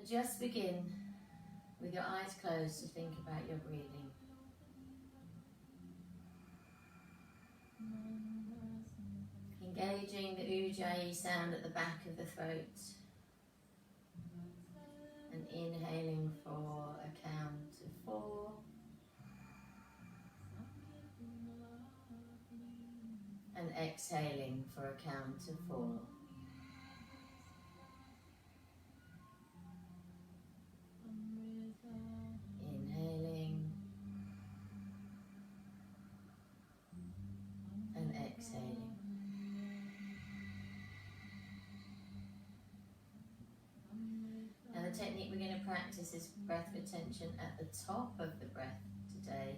just begin with your eyes closed to think about your breathing. Engaging the ujjayi sound at the back of the throat and inhaling for a count of 4 and exhaling for a count of 4. Inhaling and exhaling. Now the technique we're going to practice is breath retention at the top of the breath today.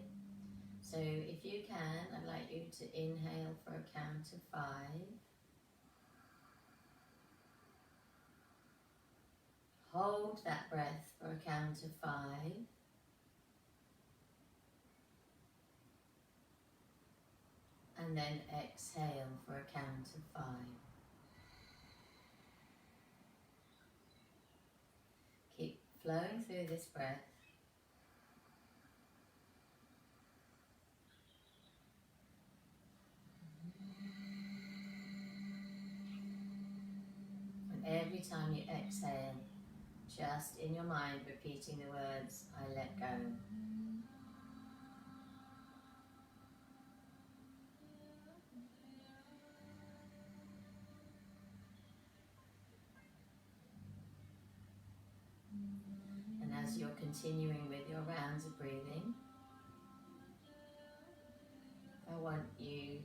So if you can, I'd like you to inhale for a count of 5. Hold that breath for a count of 5. And then exhale for a count of 5. Keep flowing through this breath. And every time you exhale, just in your mind repeating the words, I let go. And as you're continuing with your rounds of breathing, I want you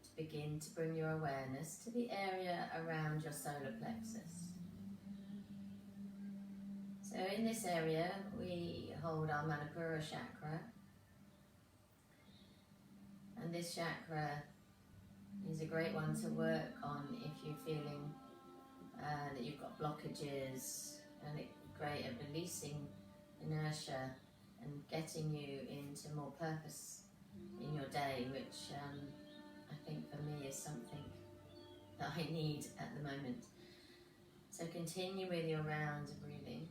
to begin to bring your awareness to the area around your solar plexus. So in this area, we hold our Manipura chakra. And this chakra is a great one to work on if you're feeling that you've got blockages, and it's great at releasing inertia and getting you into more purpose in your day, which I think for me is something that I need at the moment. So continue with your rounds of breathing.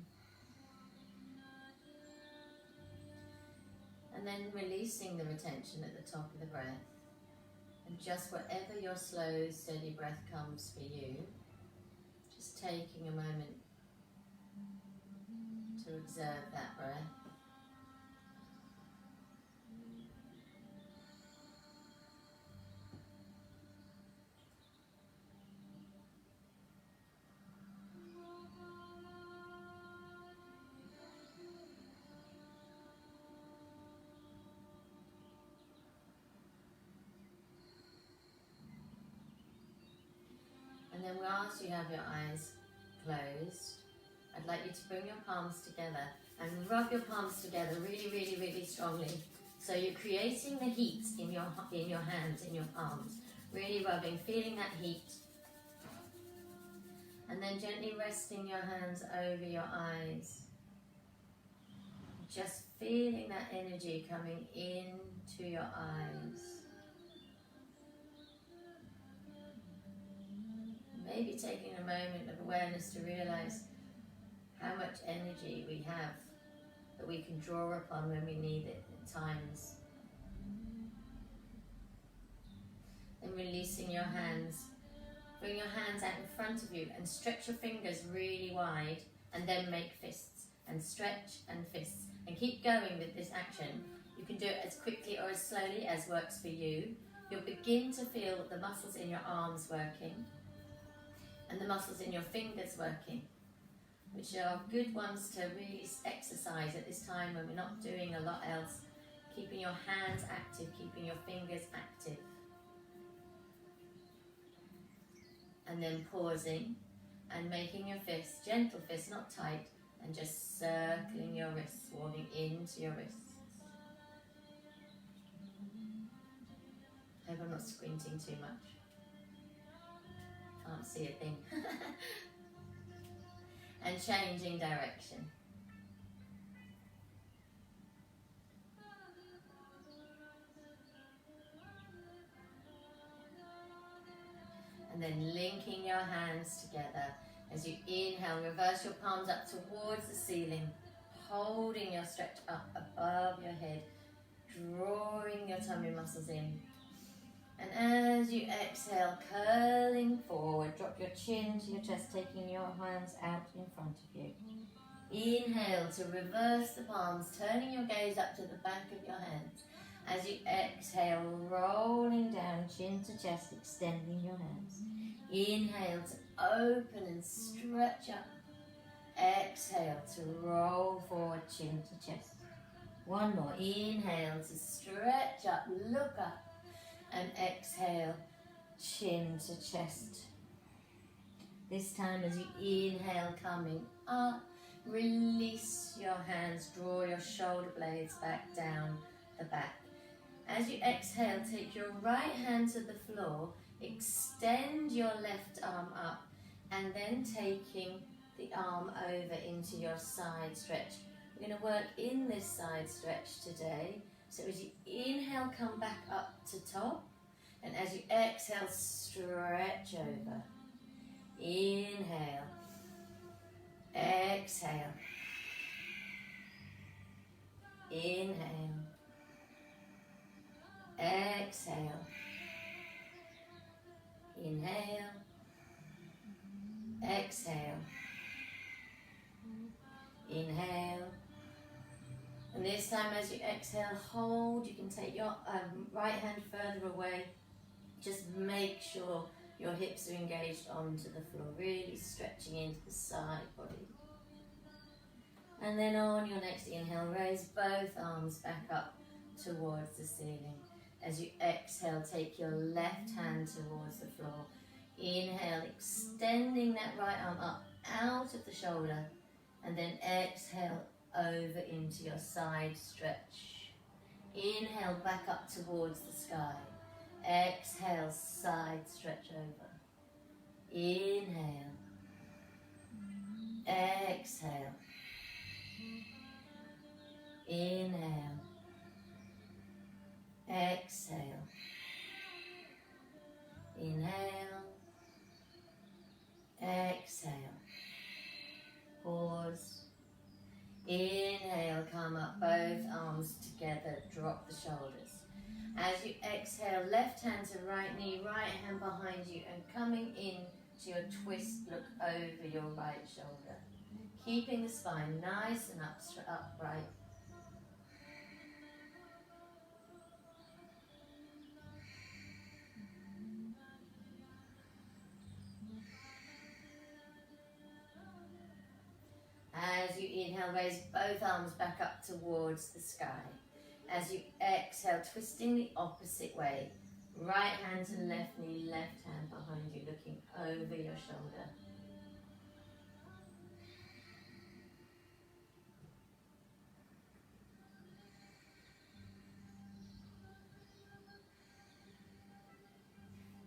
And then releasing the retention at the top of the breath. And just whatever your slow, steady breath comes for you, just taking a moment to observe that breath. And then once you have your eyes closed, I'd like you to bring your palms together and rub your palms together really, really, really strongly. So you're creating the heat in your hands, in your palms. Really rubbing, feeling that heat. And then gently resting your hands over your eyes. Just feeling that energy coming into your eyes. Maybe taking a moment of awareness to realize how much energy we have that we can draw upon when we need it at times. Then releasing your hands. Bring your hands out in front of you and stretch your fingers really wide, and then make fists. And stretch and fists. And keep going with this action. You can do it as quickly or as slowly as works for you. You'll begin to feel the muscles in your arms working and the muscles in your fingers working, which are good ones to really exercise at this time when we're not doing a lot else. Keeping your hands active, keeping your fingers active. And then pausing and making your fists, gentle fists, not tight, and just circling your wrists, warming into your wrists. Hope I'm not squinting too much. Can't see a thing. And changing direction. And then linking your hands together As you inhale, reverse your palms up towards the ceiling, holding your stretch up above your head, drawing your tummy muscles in. And as you exhale, curling forward, drop your chin to your chest, taking your hands out in front of you. Inhale to reverse the palms, turning your gaze up to the back of your hands. As you exhale, rolling down, chin to chest, extending your hands. Inhale to open and stretch up. Exhale to roll forward, chin to chest. One more. Inhale to stretch up, look up. And exhale, chin to chest. This time as you inhale, coming up, release your hands, draw your shoulder blades back down the back. As you exhale, take your right hand to the floor, extend your left arm up, and then taking the arm over into your side stretch. We're going to work in this side stretch today. So as you inhale, come back up to top, and as you exhale, stretch over. Inhale, exhale, inhale, exhale, inhale, exhale, inhale. And this time as you exhale, hold. You can take your right hand further away. Just make sure your hips are engaged onto the floor, really stretching into the side body. And then on your next inhale, raise both arms back up towards the ceiling. As you exhale, take your left hand towards the floor. Inhale, extending that right arm up out of the shoulder, and then exhale over into your side stretch. Inhale, back up towards the sky. Exhale, side stretch over. Inhale, exhale, inhale, exhale, inhale, exhale, pause. Inhale, come up, both arms together, drop the shoulders. As you exhale, left hand to right knee, right hand behind you, and coming in to your twist, look over your right shoulder. Keeping the spine nice and upright. As you inhale, raise both arms back up towards the sky. As you exhale, twisting the opposite way. Right hand to left knee, left hand behind you, looking over your shoulder.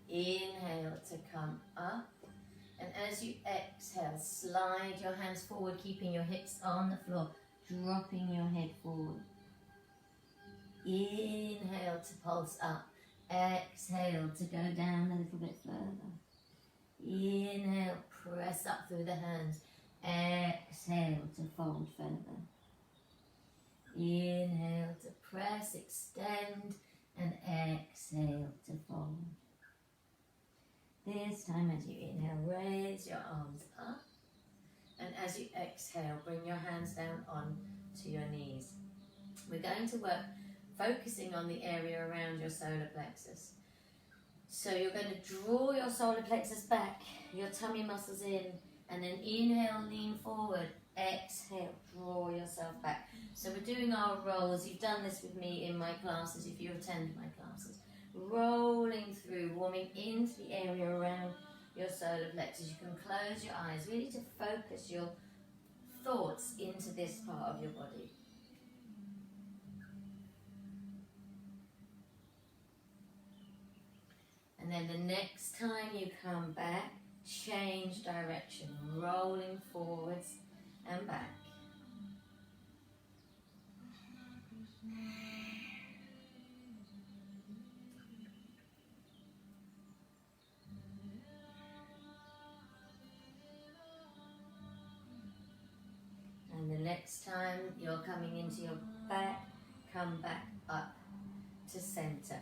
Inhale to come up. And as you exhale, slide your hands forward, keeping your hips on the floor, dropping your head forward. Inhale to pulse up. Exhale to go down a little bit further. Inhale, press up through the hands. Exhale to fold further. Inhale to press, extend, and exhale to fold. This time as you inhale, raise your arms up. And as you exhale, bring your hands down onto your knees. We're going to work focusing on the area around your solar plexus. So you're going to draw your solar plexus back, your tummy muscles in, and then inhale, lean forward. Exhale, draw yourself back. So we're doing our rolls. You've done this with me in my classes if you attend my classes. Rolling through, warming into the area around your solar plexus. You can close your eyes, really to focus your thoughts into this part of your body. And then the next time you come back, change direction, rolling forwards and back. next time you're coming into your back, come back up to center.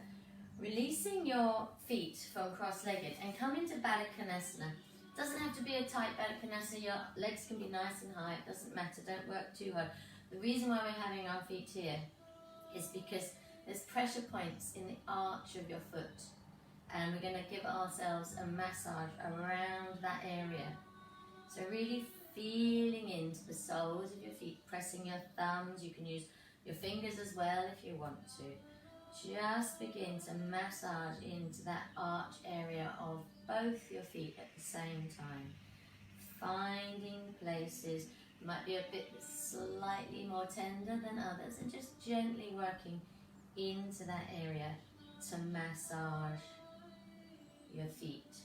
Releasing your feet from cross-legged and come into Baddha Konasana. Doesn't have to be a tight Baddha Konasana. Your legs can be nice and high. It doesn't matter. Don't work too hard. The reason why we're having our feet here is because there's pressure points in the arch of your foot. And we're going to give ourselves a massage around that area. So really feeling into the soles of your feet, pressing your thumbs. You can use your fingers as well if you want to. Just begin to massage into that arch area of both your feet at the same time. Finding places, might be a bit slightly more tender than others, and just gently working into that area to massage your feet.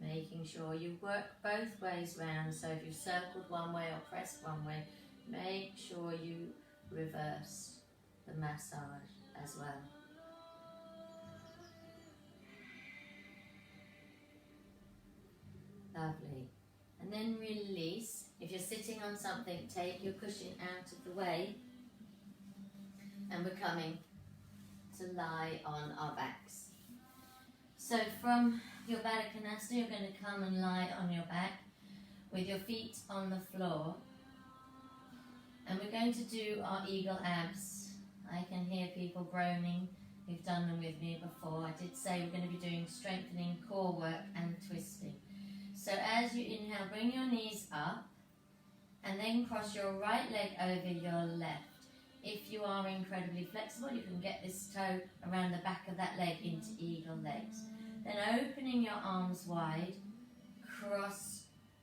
Making sure you work both ways round, so if you've circled one way or pressed one way, make sure you reverse the massage as well. Lovely. And then release. If you're sitting on something, take your cushion out of the way. And we're coming to lie on our backs. So from your Baddha Konasana, you're going to come and lie on your back with your feet on the floor. And we're going to do our eagle abs. I can hear people groaning who've done them with me before. I did say we're going to be doing strengthening core work and twisting. So as you inhale, bring your knees up and then cross your right leg over your left. If you are incredibly flexible, you can get this toe around the back of that leg into eagle legs. Then opening your arms wide, cross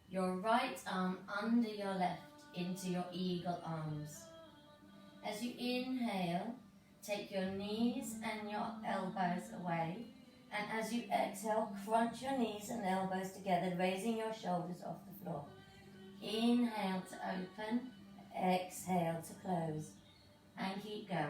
your right arm under your left into your eagle arms. As you inhale, take your knees and your elbows away. And as you exhale, crunch your knees and elbows together, raising your shoulders off the floor. Inhale to open, exhale to close. And keep going.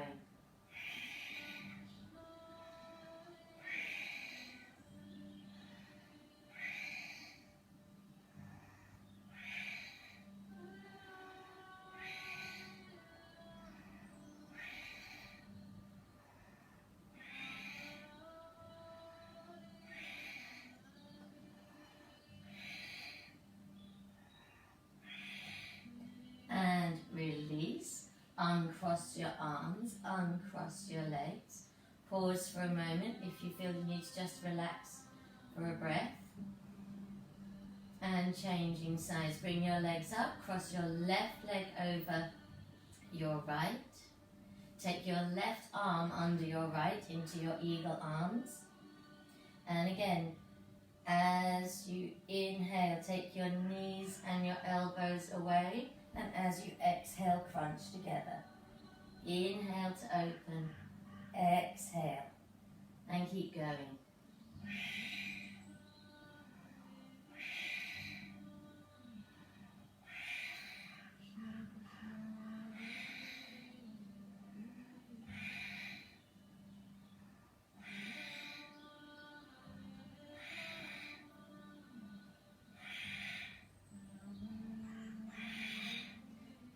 And release. Uncross your arms, uncross your legs. Pause for a moment if you feel you need to just relax for a breath. And changing sides. Bring your legs up, cross your left leg over your right. Take your left arm under your right into your eagle arms. And again, as you inhale, take your knees and your elbows away. And as you exhale, crunch together. Inhale to open, exhale, and keep going.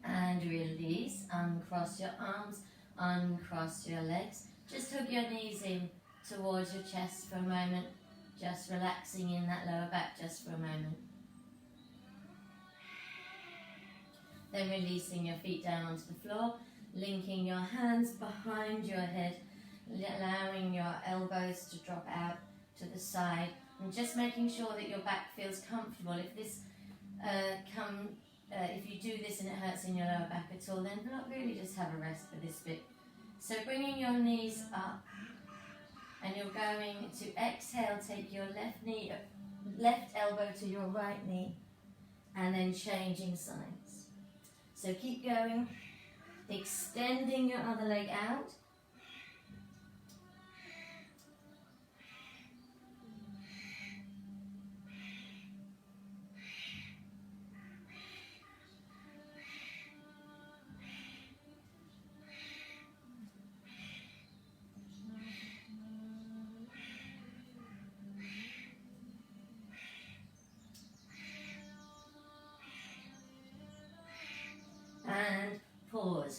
And release, uncross your arms, uncross your legs. Just hook your knees in towards your chest for a moment, just relaxing in that lower back just for a moment. Then releasing your feet down onto the floor, linking your hands behind your head, allowing your elbows to drop out to the side, and just making sure that your back feels comfortable. If this if you do this and it hurts in your lower back at all, then not really, just have a rest for this bit. So bringing your knees up, and you're going to exhale, take your left elbow to your right knee, and then changing sides. So keep going, extending your other leg out.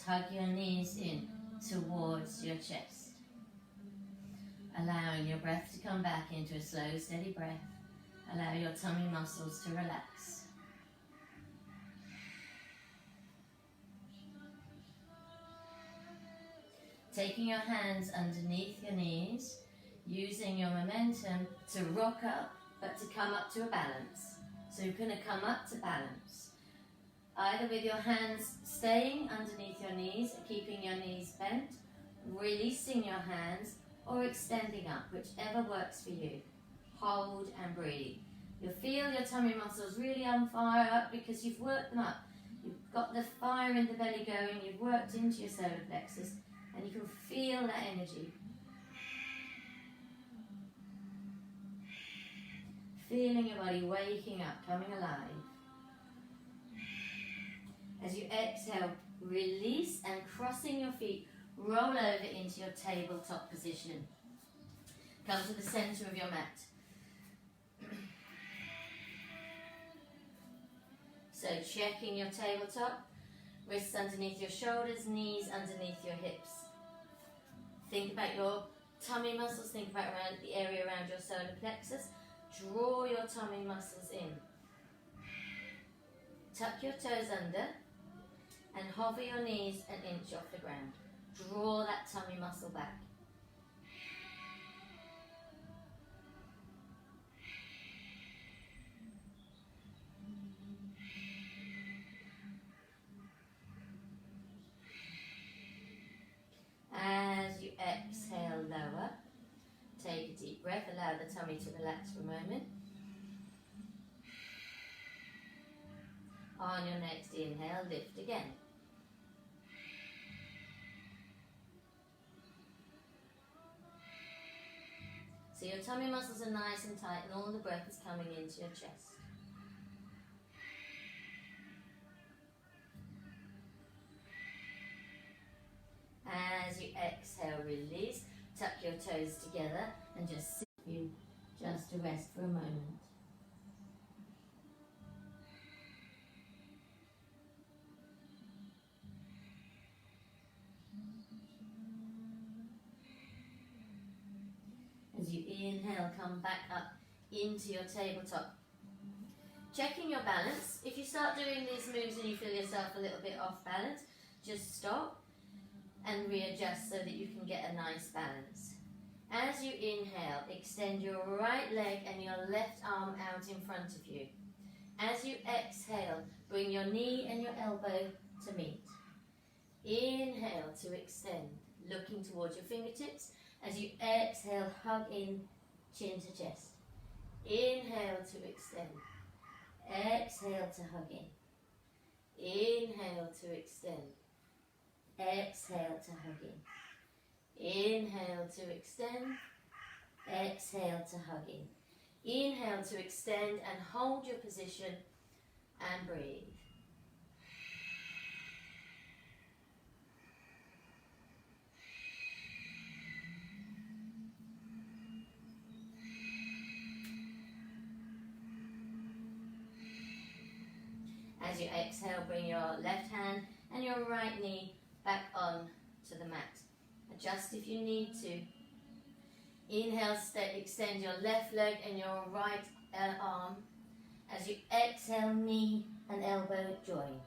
hug your knees in towards your chest. Allowing your breath to come back into a slow, steady breath. Allow your tummy muscles to relax. Taking your hands underneath your knees, using your momentum to rock up, but to come up to a balance. So you're going to come up to balance. Either with your hands staying underneath your knees, keeping your knees bent, releasing your hands, or extending up, whichever works for you. Hold and breathe. You'll feel your tummy muscles really on fire because you've worked them up. You've got the fire in the belly going, you've worked into your solar plexus, and you can feel that energy. Feeling your body waking up, coming alive. As you exhale, release and crossing your feet, roll over into your tabletop position. Come to the center of your mat. So checking your tabletop, wrists underneath your shoulders, knees underneath your hips. Think about your tummy muscles, think about the area around your solar plexus. Draw your tummy muscles in. Tuck your toes under and hover your knees an inch off the ground. Draw that tummy muscle back. As you exhale, lower. Take a deep breath, allow the tummy to relax for a moment. On your next inhale, lift again. So your tummy muscles are nice and tight and all the breath is coming into your chest. As you exhale, release. Tuck your toes together and just sit you just to rest for a moment. As you inhale, come back up into your tabletop. Checking your balance. If you start doing these moves and you feel yourself a little bit off balance, just stop and readjust so that you can get a nice balance. As you inhale, extend your right leg and your left arm out in front of you. As you exhale, bring your knee and your elbow to meet. Inhale to extend, looking towards your fingertips. As you exhale, hug in, chin to chest. Inhale to extend. Exhale to hug in. Inhale to extend. Exhale to hug in. Inhale to extend. Exhale to hug in. Inhale to extend and hold your position and breathe. As you exhale, bring your left hand and your right knee back on to the mat. Adjust if you need to. Inhale, extend your left leg and your right arm. As you exhale, knee and elbow join.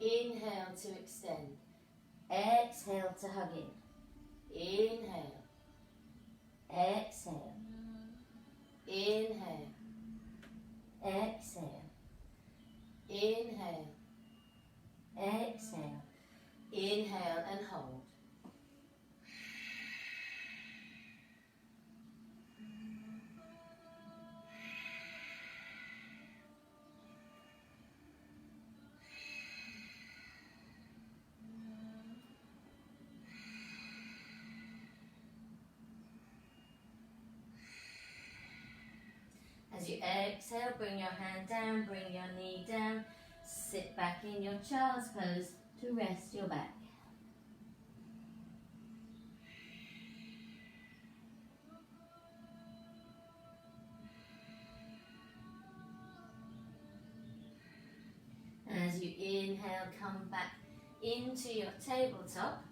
Inhale to extend. Exhale to hug in. Inhale. Exhale. Inhale. Exhale. Inhale. Exhale. Inhale and hold. As you exhale, bring your hand down, bring your knee down, sit back in your child's pose to rest your back. As you inhale, come back into your tabletop.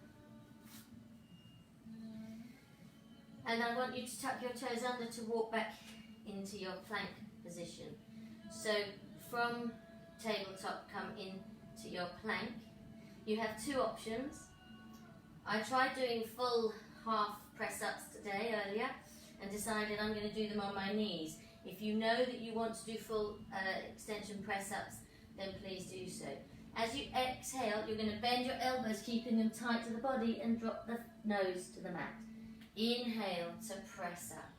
And I want you to tuck your toes under to walk back into your plank position. So from tabletop, come into your plank. You have two options. I tried doing full half press-ups today earlier and decided I'm going to do them on my knees. If you know that you want to do full extension press-ups, then please do so. As you exhale, you're going to bend your elbows, keeping them tight to the body, and drop the nose to the mat. Inhale to press up.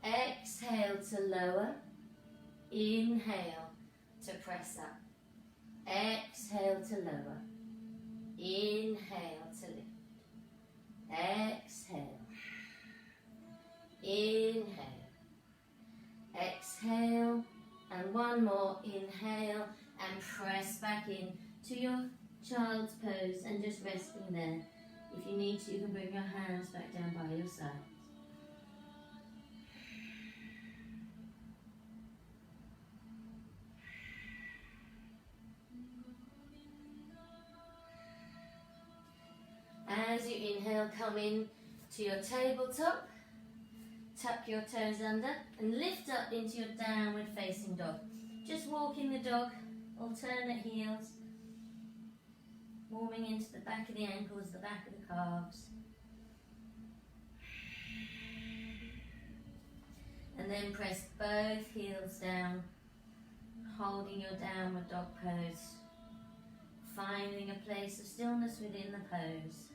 Exhale to lower. Inhale to press up. Exhale to lower. Inhale to lift. Exhale. Inhale. Exhale. And one more. Inhale. And press back in to your child's pose and just resting there. If you need to, you can bring your hands back down by your sides. As you inhale, come in to your tabletop. Tuck your toes under and lift up into your downward facing dog. Just walking the dog, alternate heels. Warming into the back of the ankles, the back of the calves. And then press both heels down, holding your downward dog pose. Finding a place of stillness within the pose.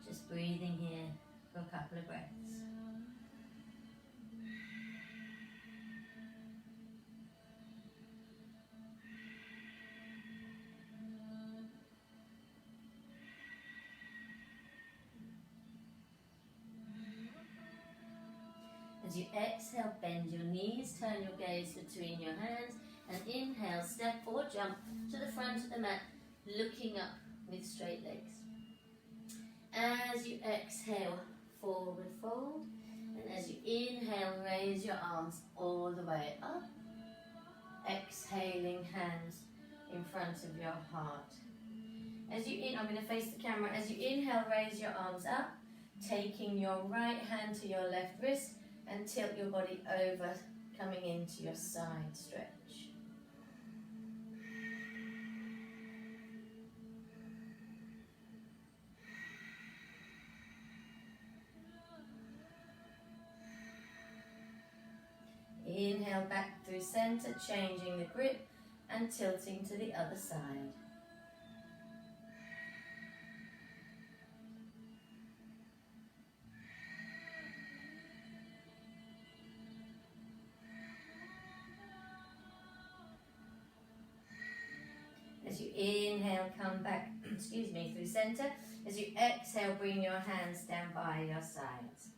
Just breathing here for a couple of breaths. As you exhale, bend your knees, turn your gaze between your hands, and inhale, step or jump to the front of the mat, looking up with straight legs. As you exhale, forward fold, and as you inhale, raise your arms all the way up. Exhaling, hands in front of your heart. As you I'm going to face the camera. As you inhale, raise your arms up, taking your right hand to your left wrist, and tilt your body over, coming into your side stretch. Inhale back through center, changing the grip and tilting to the other side. As you inhale, come back, through center. As you exhale, bring your hands down by your sides.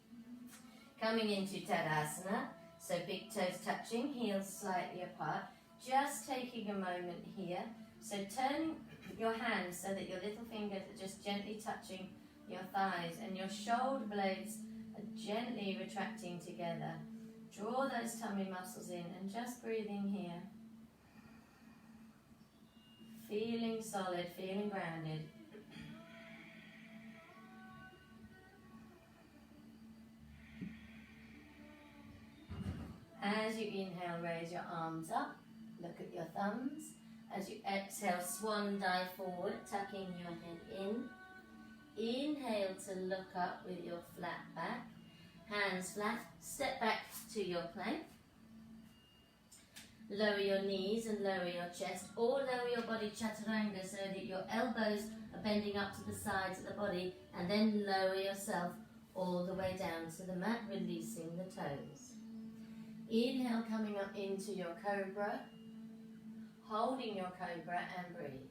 Coming into Tadasana, so big toes touching, heels slightly apart. Just taking a moment here. So turning your hands so that your little fingers are just gently touching your thighs and your shoulder blades are gently retracting together. Draw those tummy muscles in and just breathing here. Feeling solid, feeling grounded. As you inhale, raise your arms up. Look at your thumbs. As you exhale, swan dive forward, tucking your head in. Inhale to look up with your flat back. Hands flat. Step back to your plank. Lower your knees and lower your chest, or lower your body chaturanga so that your elbows are bending up to the sides of the body, and then lower yourself all the way down to the mat, releasing the toes. Inhale, coming up into your cobra, holding your cobra and breathe.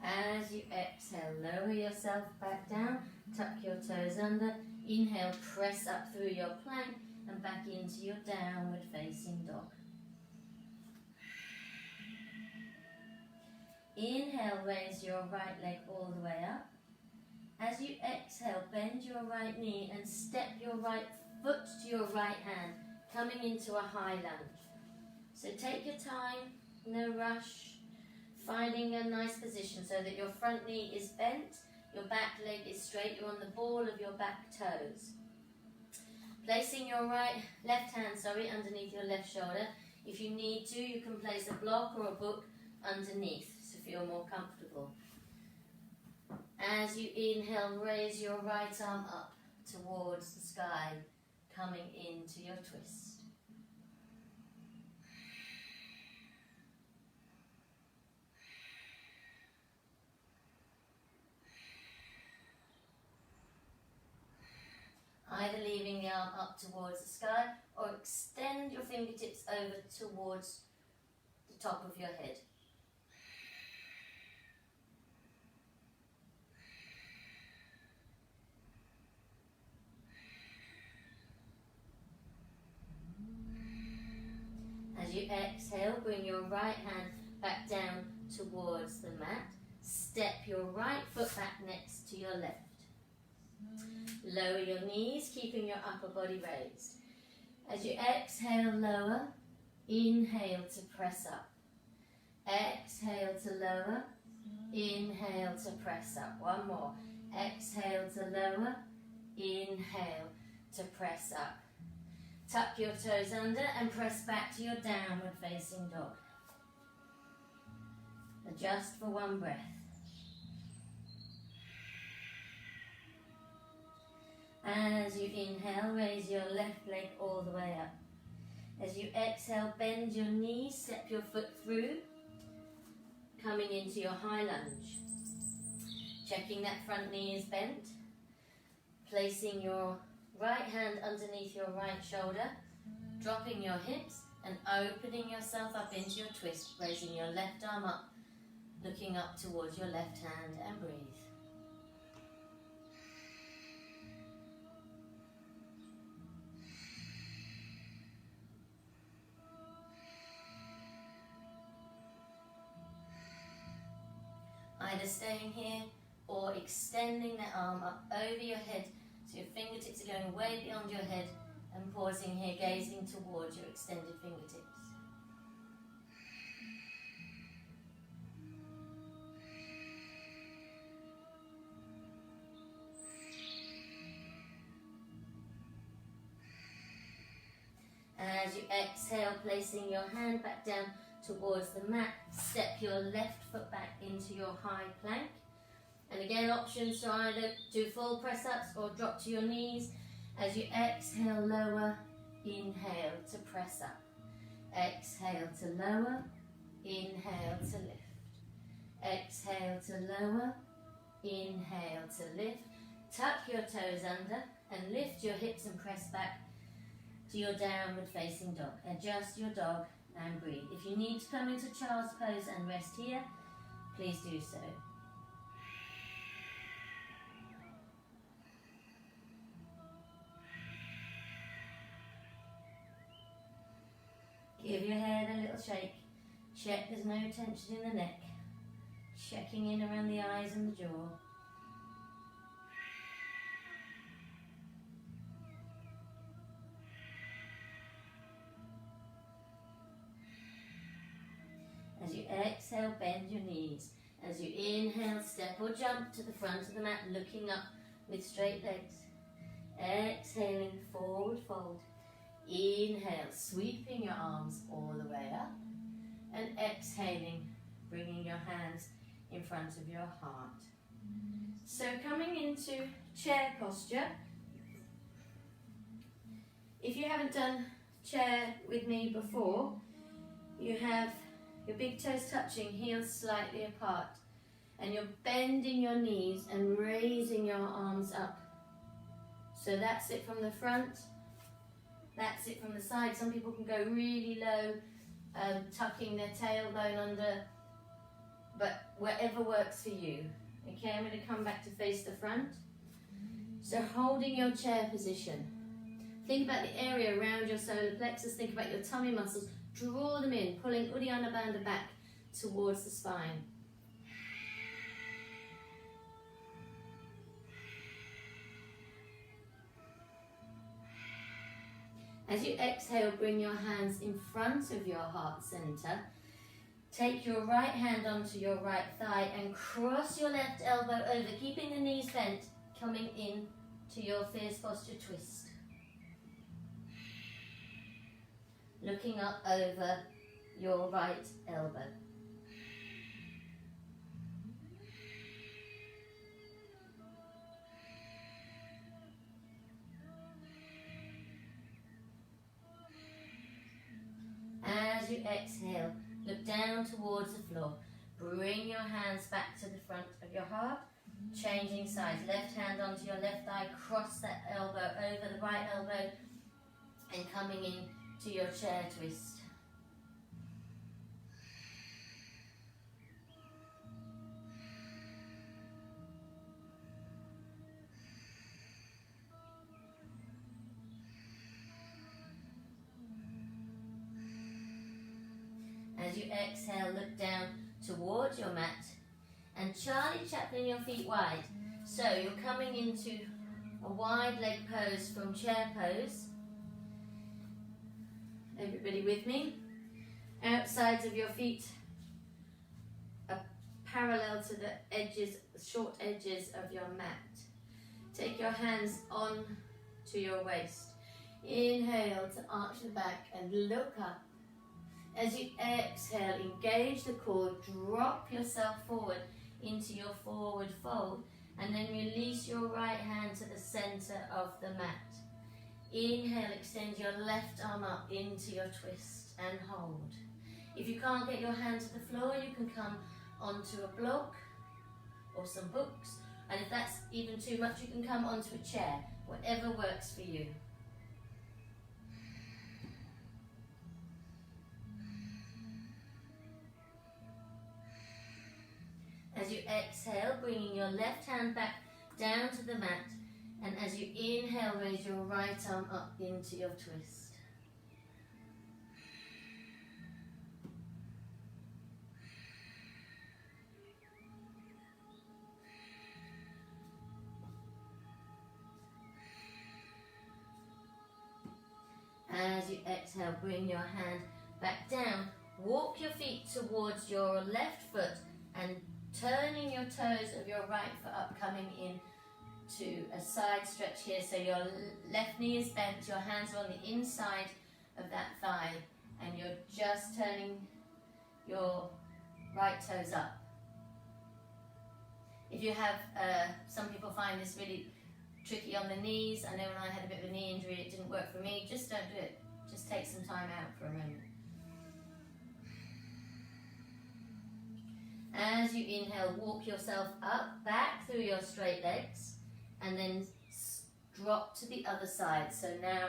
As you exhale, lower yourself back down, tuck your toes under. Inhale, press up through your plank and back into your downward facing dog. Inhale, raise your right leg all the way up. As you exhale, bend your right knee and step your right foot to your right hand, coming into a high lunge. So take your time, no rush, finding a nice position so that your front knee is bent, your back leg is straight, you're on the ball of your back toes. Placing your left hand underneath your left shoulder. If you need to, you can place a block or a book underneath to feel more comfortable. As you inhale, raise your right arm up towards the sky, coming into your twist. Either leaving the arm up towards the sky or extend your fingertips over towards the top of your head. As you exhale, bring your right hand back down towards the mat. Step your right foot back next to your left. Lower your knees, keeping your upper body raised. As you exhale, lower. Inhale to press up. Exhale to lower. Inhale to press up. One more. Exhale to lower. Inhale to press up. Tuck your toes under and press back to your downward facing dog. Adjust for one breath. As you inhale, raise your left leg all the way up. As you exhale, bend your knees, step your foot through, coming into your high lunge. Checking that front knee is bent. Placing your right hand underneath your right shoulder, dropping your hips and opening yourself up into your twist, raising your left arm up, looking up towards your left hand, and breathe. Either staying here or extending the arm up over your head so your fingertips are going way beyond your head, and pausing here, gazing towards your extended fingertips. As you exhale, placing your hand back down towards the mat, step your left foot back into your high plank. And again, options to either do full press-ups or drop to your knees. As you exhale, lower, inhale to press up. Exhale to lower, inhale to lift. Exhale to lower, inhale to lift. Tuck your toes under and lift your hips and press back to your downward facing dog. Adjust your dog and breathe. If you need to come into child's pose and rest here, please do so. Give your head a little shake. Check there's no tension in the neck. Checking in around the eyes and the jaw. As you exhale, bend your knees. As you inhale, step or jump to the front of the mat, looking up with straight legs. Exhaling, forward fold. Inhale, sweeping your arms all the way up. And exhaling, bringing your hands in front of your heart. So coming into chair posture. If you haven't done chair with me before, you have your big toes touching, heels slightly apart. And you're bending your knees and raising your arms up. So that's it from the front. That's it from the side. Some people can go really low, tucking their tailbone under, but whatever works for you. Okay, I'm going to come back to face the front. So holding your chair position. Think about the area around your solar plexus. Think about your tummy muscles. Draw them in, pulling Uddiyana Bandha back towards the spine. As you exhale, bring your hands in front of your heart center. Take your right hand onto your right thigh and cross your left elbow over, keeping the knees bent, coming in to your fierce posture twist. Looking up over your right elbow. As you exhale, look down towards the floor. Bring your hands back to the front of your heart. Changing sides. Left hand onto your left thigh. Cross that elbow over the right elbow. And coming in to your chair twist. As you exhale, look down towards your mat and Charlie Chaplin your feet wide. So you're coming into a wide leg pose from chair pose. Everybody with me? Outsides of your feet are parallel to the edges, short edges of your mat. Take your hands on to your waist. Inhale to arch the back and look up. As you exhale, engage the core, drop yourself forward into your forward fold, and then release your right hand to the center of the mat. Inhale, extend your left arm up into your twist and hold. If you can't get your hand to the floor, you can come onto a block or some books, and if that's even too much, you can come onto a chair, whatever works for you. As you exhale, bringing your left hand back down to the mat, and as you inhale, raise your right arm up into your twist. As you exhale, bring your hand back down, walk your feet towards your left foot and turning your toes of your right foot up, coming in to a side stretch here. So your left knee is bent, your hands are on the inside of that thigh, and you're just turning your right toes up. If you have, some people find this really tricky on the knees. I know when I had a bit of a knee injury, it didn't work for me. Just don't do it. Just take some time out for a moment. As you inhale, walk yourself up, back through your straight legs, and then drop to the other side. So now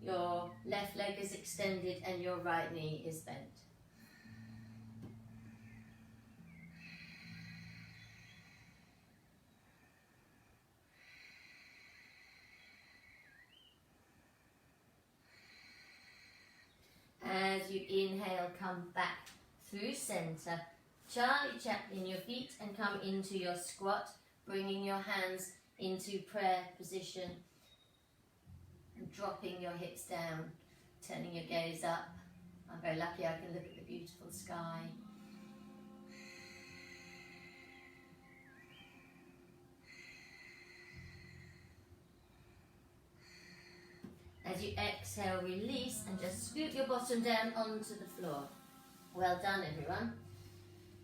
your left leg is extended and your right knee is bent. As you inhale, come back through center. Charlie Chaplin your feet and come into your squat, bringing your hands into prayer position and dropping your hips down, turning your gaze up. I'm very lucky I can look at the beautiful sky. As you exhale, release and just scoot your bottom down onto the floor. Well done, everyone.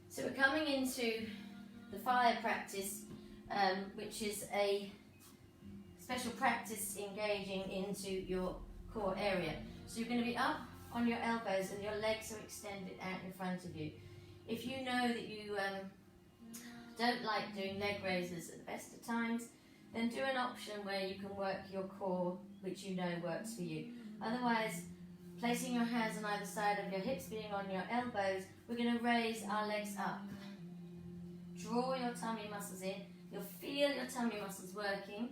So we're coming into the fire practice, which is a special practice engaging into your core area. So you're going to be up on your elbows and your legs are extended out in front of you. If you know that you don't like doing leg raises at the best of times, then do an option where you can work your core, which you know works for you. Otherwise, placing your hands on either side of your hips, being on your elbows, we're going to raise our legs up. Draw your tummy muscles in. You'll feel your tummy muscles working.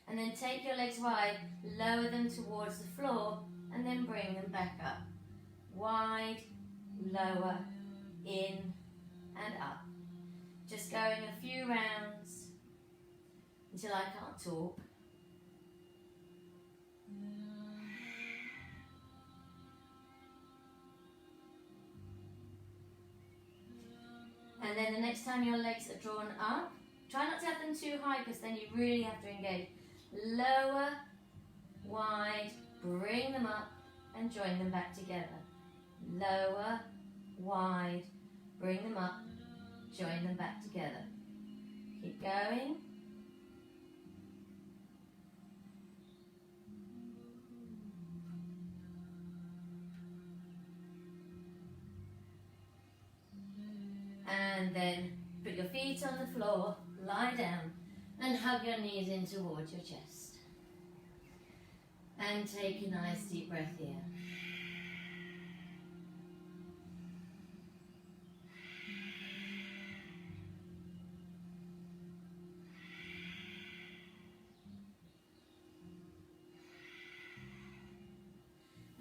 And then take your legs wide, lower them towards the floor, and then bring them back up. Wide, lower, in, and up. Just going a few rounds until I can't talk. And then the next time your legs are drawn up, try not to have them too high because then you really have to engage. Lower, wide, bring them up and join them back together. Lower, wide, bring them up, join them back together. Keep going. And then put your feet on the floor, lie down and hug your knees in towards your chest. And take a nice deep breath here.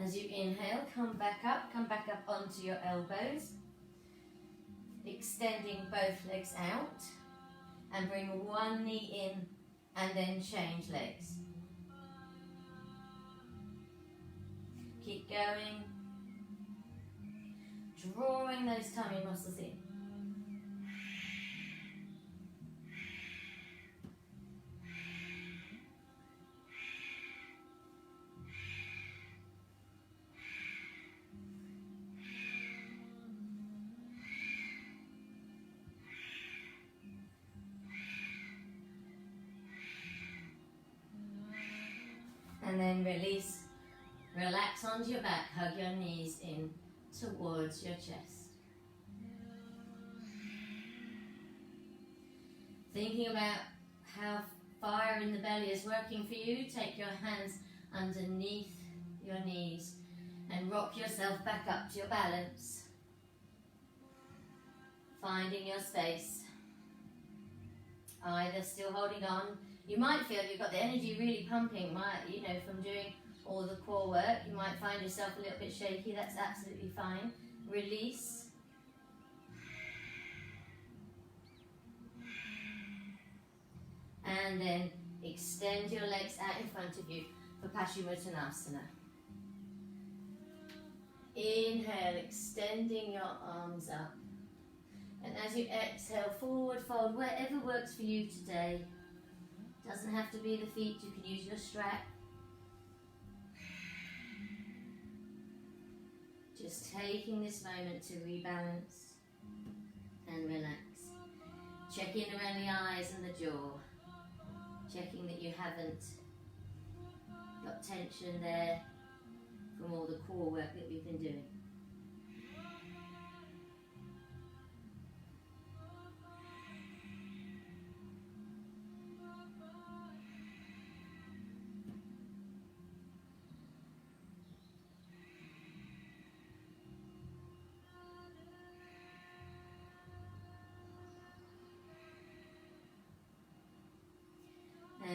As you inhale, come back up onto your elbows, extending both legs out, and bring one knee in and then change legs. Keep going, drawing those tummy muscles in. And then release, relax onto your back, hug your knees in towards your chest. Thinking about how fire in the belly is working for you, take your hands underneath your knees and rock yourself back up to your balance. Finding your space. Either still holding on. You might feel you've got the energy really pumping, from doing all the core work. You might find yourself a little bit shaky. That's absolutely fine. Release. And then extend your legs out in front of you for Paschimottanasana. Inhale, extending your arms up. And as you exhale, forward fold, wherever works for you today. Doesn't have to be the feet, you can use your strap. Just taking this moment to rebalance and relax. Check in around the eyes and the jaw. Checking that you haven't got tension there from all the core work that we've been doing.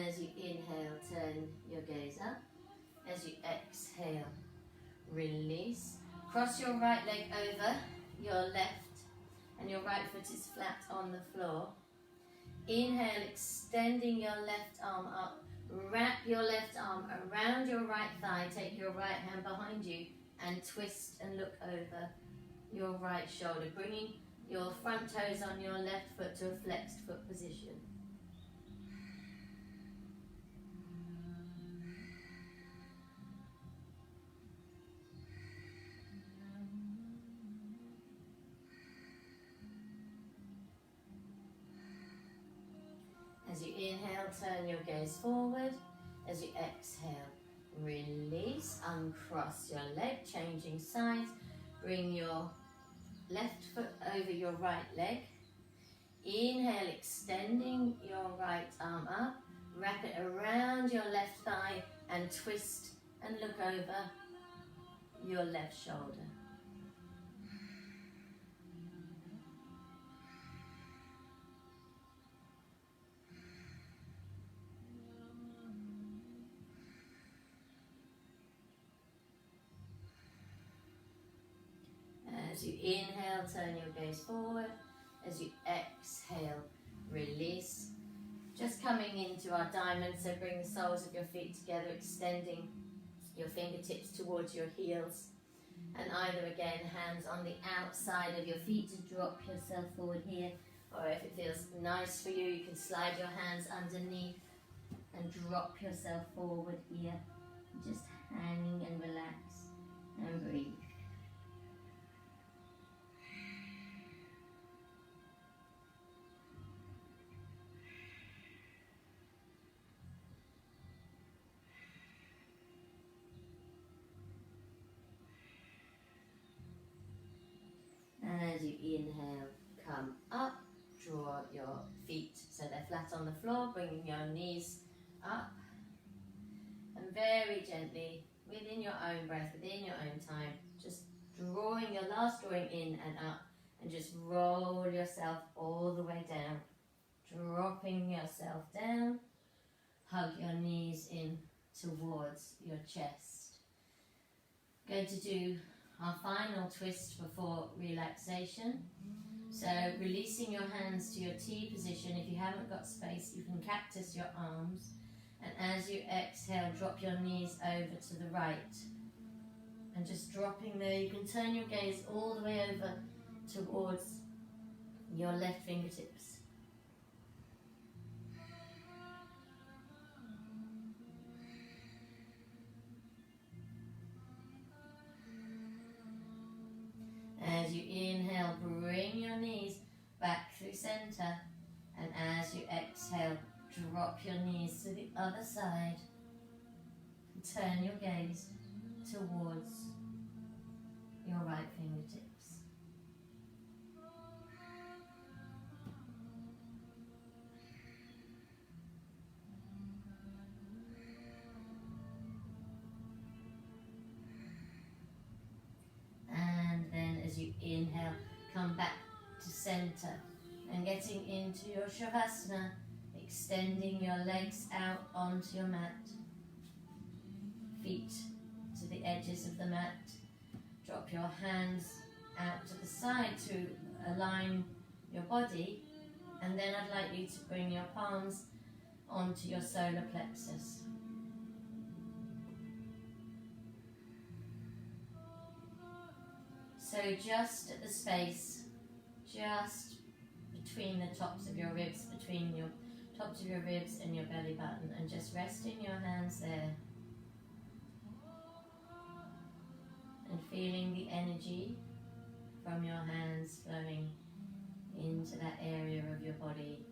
As you inhale, turn your gaze up. As you exhale, release. Cross your right leg over your left, and your right foot is flat on the floor. Inhale, extending your left arm up. Wrap your left arm around your right thigh. Take your right hand behind you and twist and look over your right shoulder, bringing your front toes on your left foot to a flexed foot position. As you inhale, turn your gaze forward. As you exhale, release, uncross your leg, changing sides. Bring your left foot over your right leg. Inhale, extending your right arm up. Wrap it around your left thigh and twist and look over your left shoulder. As you inhale, turn your gaze forward. As you exhale, release. Just coming into our diamond, so bring the soles of your feet together, extending your fingertips towards your heels. And either again, hands on the outside of your feet to drop yourself forward here. Or if it feels nice for you, you can slide your hands underneath and drop yourself forward here. Just hanging and relax and breathe. And as you inhale, come up, draw your feet so they're flat on the floor, bringing your knees up. And very gently, within your own breath, within your own time, just drawing your last drawing in and up, and just roll yourself all the way down, dropping yourself down. Hug your knees in towards your chest. Going to do our final twist before relaxation. So releasing your hands to your T position. If you haven't got space, you can cactus your arms. And as you exhale, drop your knees over to the right. And just dropping there, you can turn your gaze all the way over towards your left fingertips. As you inhale, bring your knees back through center. And as you exhale, drop your knees to the other side. Turn your gaze towards your right fingertips. And then as you inhale, come back to center and getting into your Shavasana, extending your legs out onto your mat, feet to the edges of the mat. Drop your hands out to the side to align your body, and then I'd like you to bring your palms onto your solar plexus. So just at the space, just between the tops of your ribs, between your tops of your ribs and your belly button, and just resting your hands there. And feeling the energy from your hands flowing into that area of your body.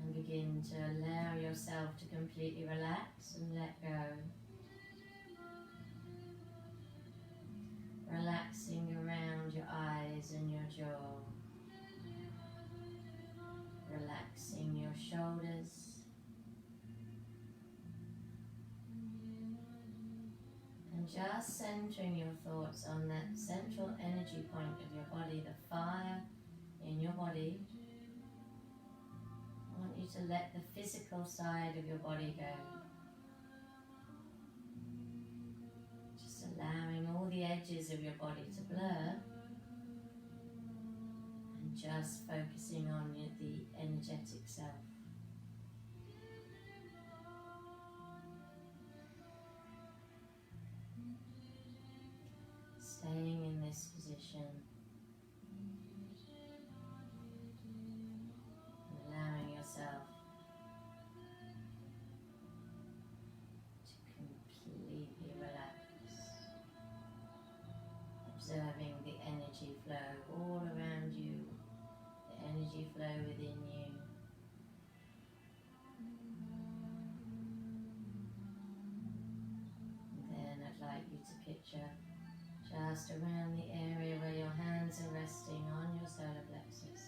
And begin to allow yourself to completely relax and let go. Relaxing around your eyes and your jaw. Relaxing your shoulders. And just centering your thoughts on that central energy point of your body, the fire in your body. I want you to let the physical side of your body go. Just allowing all the edges of your body to blur. And just focusing on the energetic self. Staying in this position, and allowing yourself to completely relax, observing the energy flow all around you, the energy flow within you. And then I'd like you to picture just around the area where your hands are resting on your solar plexus.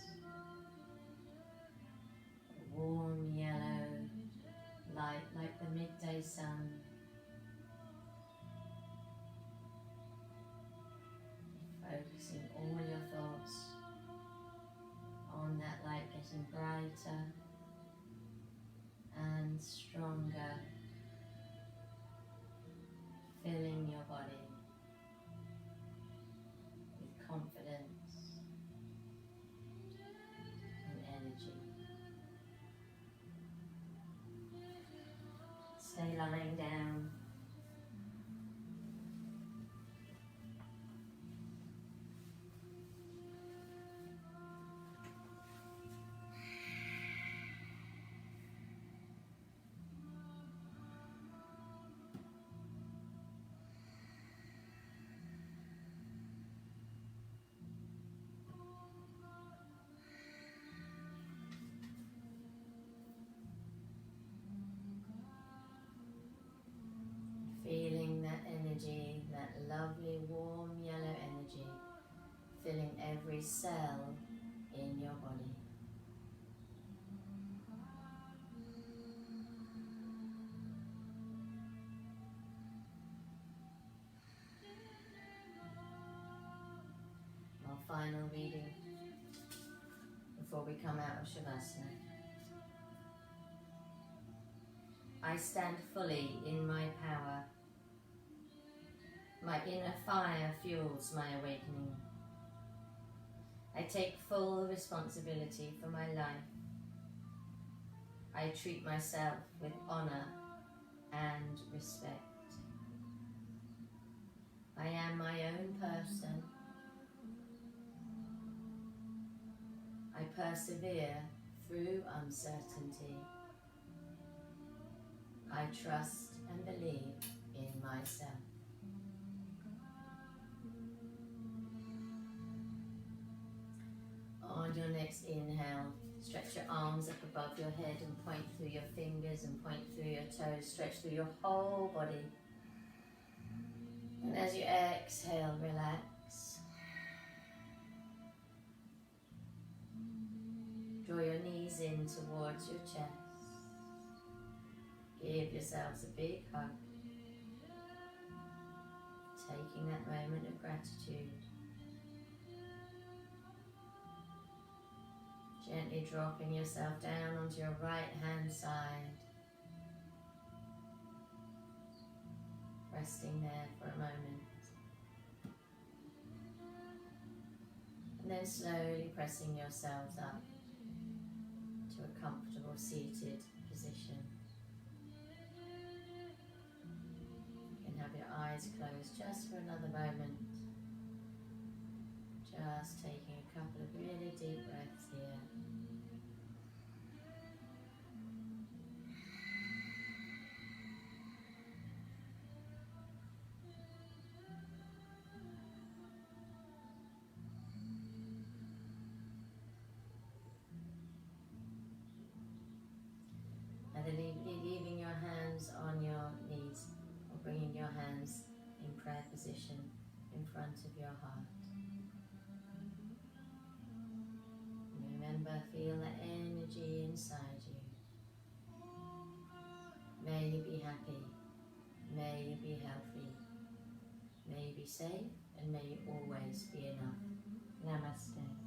A warm yellow light like the midday sun. Focusing all your thoughts on that light getting brighter and stronger, filling your body. Confidence and energy. Stay lying down. filling every cell in your body. Our final reading before we come out of Shavasana. I stand fully in my power. My inner fire fuels my awakening. I take full responsibility for my life. I treat myself with honor and respect. I am my own person. I persevere through uncertainty. I trust and believe in myself. On your next inhale, stretch your arms up above your head and point through your fingers and point through your toes. Stretch through your whole body. And as you exhale, relax. Draw your knees in towards your chest. Give yourselves a big hug. Taking that moment of gratitude. Gently dropping yourself down onto your right hand side. Resting there for a moment. And then slowly pressing yourselves up to a comfortable seated position. You can have your eyes closed just for another moment. Just taking a couple of really deep breaths here. And then leaving your hands on your knees or bringing your hands in prayer position in front of your heart. And remember, feel the energy inside you. May you be happy. May you be healthy. May you be safe, and may you always be enough. Namaste.